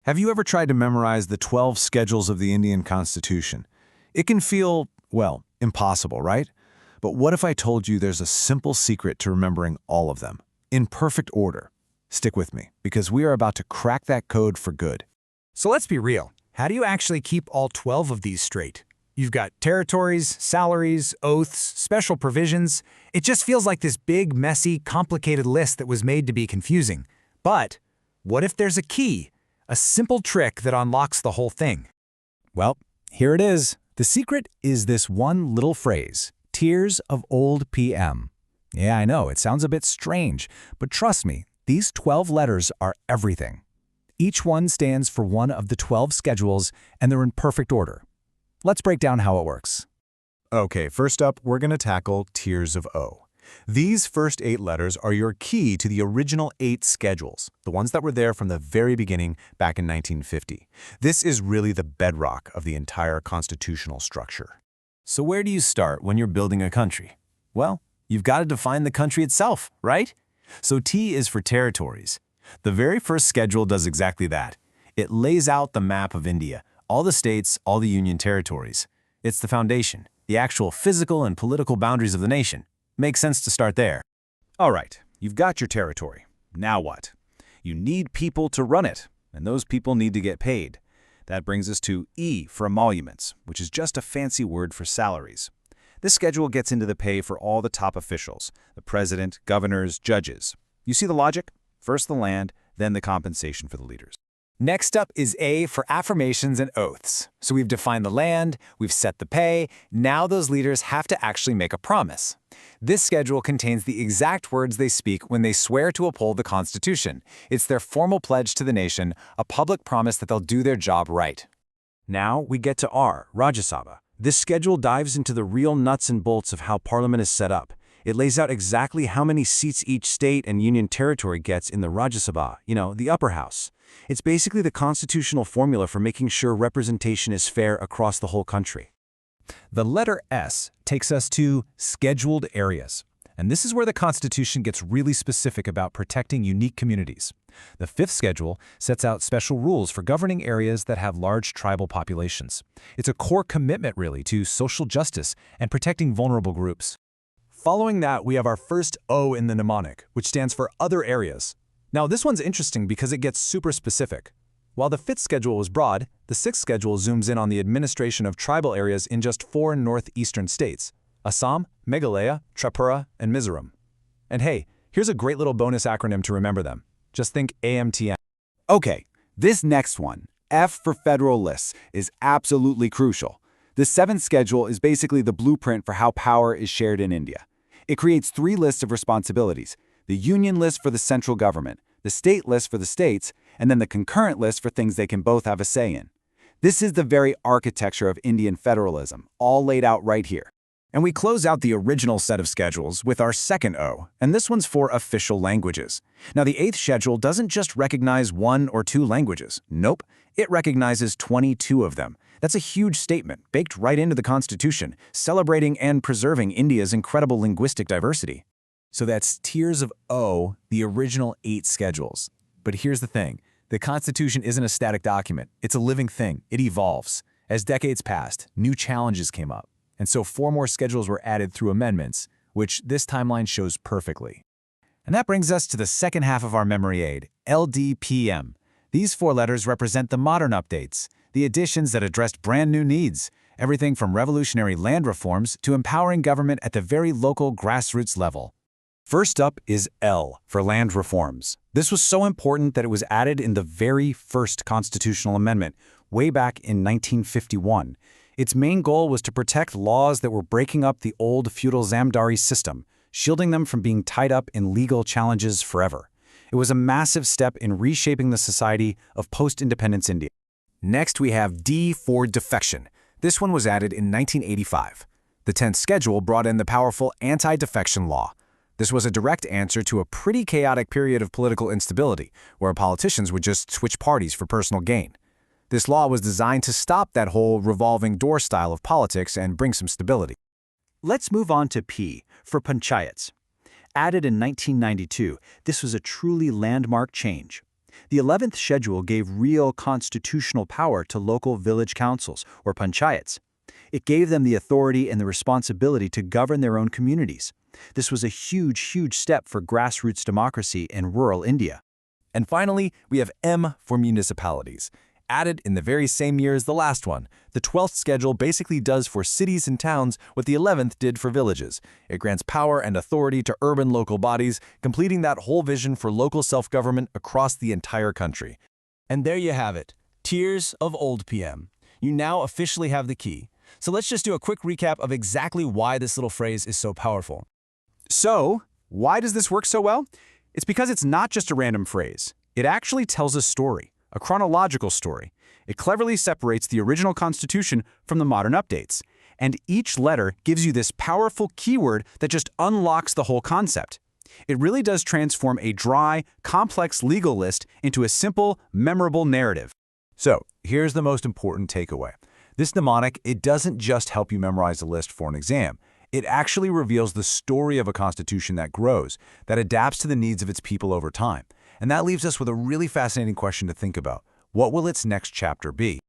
Have you ever tried to memorize the 12 schedules of the Indian Constitution? It can feel, well, impossible, right? But what if I told you there's a simple secret to remembering all of them, in perfect order? Stick with me, because we are about to crack that code for good. So let's be real. How do you actually keep all 12 of these straight? You've got territories, salaries, oaths, special provisions. It just feels like this big, messy, complicated list that was made to be confusing. But what if there's a key? A simple trick that unlocks the whole thing. Well, here it is. The secret is this one little phrase, Tiers of Old PM. Yeah, I know, it sounds a bit strange, but trust me, these 12 letters are everything. Each one stands for one of the 12 schedules, and they're in perfect order. Let's break down how it works. Okay, first up, we're going to tackle Tiers of O. These first 8 letters are your key to the original 8 schedules, the ones that were there from the very beginning back in 1950. This is really the bedrock of the entire constitutional structure. So where do you start when you're building a country? Well, you've got to define the country itself, right? So T is for territories. The very first schedule does exactly that. It lays out the map of India, all the states, all the union territories. It's the foundation, the actual physical and political boundaries of the nation. Makes sense to start there. All right, you've got your territory. Now what? You need people to run it, and those people need to get paid. That brings us to E for emoluments, which is just a fancy word for salaries. This schedule gets into the pay for all the top officials, the president, governors, judges. You see the logic? First the land, then the compensation for the leaders. Next up is A for affirmations and oaths. So we've defined the land, we've set the pay, now those leaders have to actually make a promise. This schedule contains the exact words they speak when they swear to uphold the Constitution. It's their formal pledge to the nation, a public promise that they'll do their job right. Now we get to R, Rajya Sabha. This schedule dives into the real nuts and bolts of how Parliament is set up. It lays out exactly how many seats each state and union territory gets in the Rajya Sabha, the upper house. It's basically the constitutional formula for making sure representation is fair across the whole country. The letter S takes us to scheduled areas. And this is where the Constitution gets really specific about protecting unique communities. The 5th schedule sets out special rules for governing areas that have large tribal populations. It's a core commitment, really, to social justice and protecting vulnerable groups. Following that, we have our first O in the mnemonic, which stands for other areas. Now, this one's interesting because it gets super specific. While the 5th schedule was broad, the 6th schedule zooms in on the administration of tribal areas in just 4 northeastern states: Assam, Meghalaya, Tripura, and Mizoram. And hey, here's a great little bonus acronym to remember them. Just think AMTM. Okay, this next one, F for federal lists, is absolutely crucial. The 7th schedule is basically the blueprint for how power is shared in India. It creates 3 lists of responsibilities: the union list for the central government, the state list for the states, and then the concurrent list for things they can both have a say in. This is the very architecture of Indian federalism, all laid out right here. And we close out the original set of schedules with our second O, and this one's for official languages. Now, the 8th schedule doesn't just recognize 1 or 2 languages. Nope, it recognizes 22 of them. That's a huge statement, baked right into the Constitution, celebrating and preserving India's incredible linguistic diversity. So that's Tiers of O, the original 8 schedules. But here's the thing. The Constitution isn't a static document. It's a living thing. It evolves. As decades passed, new challenges came up. And so 4 more schedules were added through amendments, which this timeline shows perfectly. And that brings us to the second half of our memory aid, LDPM. These 4 letters represent the modern updates, the additions that addressed brand new needs, everything from revolutionary land reforms to empowering government at the very local grassroots level. First up is L for land reforms. This was so important that it was added in the very first constitutional amendment, way back in 1951. Its main goal was to protect laws that were breaking up the old feudal zamindari system, shielding them from being tied up in legal challenges forever. It was a massive step in reshaping the society of post-independence India. Next, we have D for defection. This one was added in 1985. The 10th schedule brought in the powerful Anti-Defection law. This was a direct answer to a pretty chaotic period of political instability, where politicians would just switch parties for personal gain. This law was designed to stop that whole revolving door style of politics and bring some stability. Let's move on to P for Panchayats. Added in 1992, this was a truly landmark change. The 11th schedule gave real constitutional power to local village councils, or panchayats. It gave them the authority and the responsibility to govern their own communities. This was a huge step for grassroots democracy in rural India. And finally, we have M for municipalities. Added in the very same year as the last one, the 12th schedule basically does for cities and towns what the 11th did for villages. It grants power and authority to urban local bodies, completing that whole vision for local self-government across the entire country. And there you have it, Tiers of Old PM. You now officially have the key. So let's just do a quick recap of exactly why this little phrase is so powerful. So, why does this work so well? It's because it's not just a random phrase. It actually tells a story, a chronological story. It cleverly separates the original Constitution from the modern updates. And each letter gives you this powerful keyword that just unlocks the whole concept. It really does transform a dry, complex legal list into a simple, memorable narrative. So, here's the most important takeaway. This mnemonic, it doesn't just help you memorize the list for an exam. It actually reveals the story of a constitution that grows, that adapts to the needs of its people over time. And that leaves us with a really fascinating question to think about. What will its next chapter be?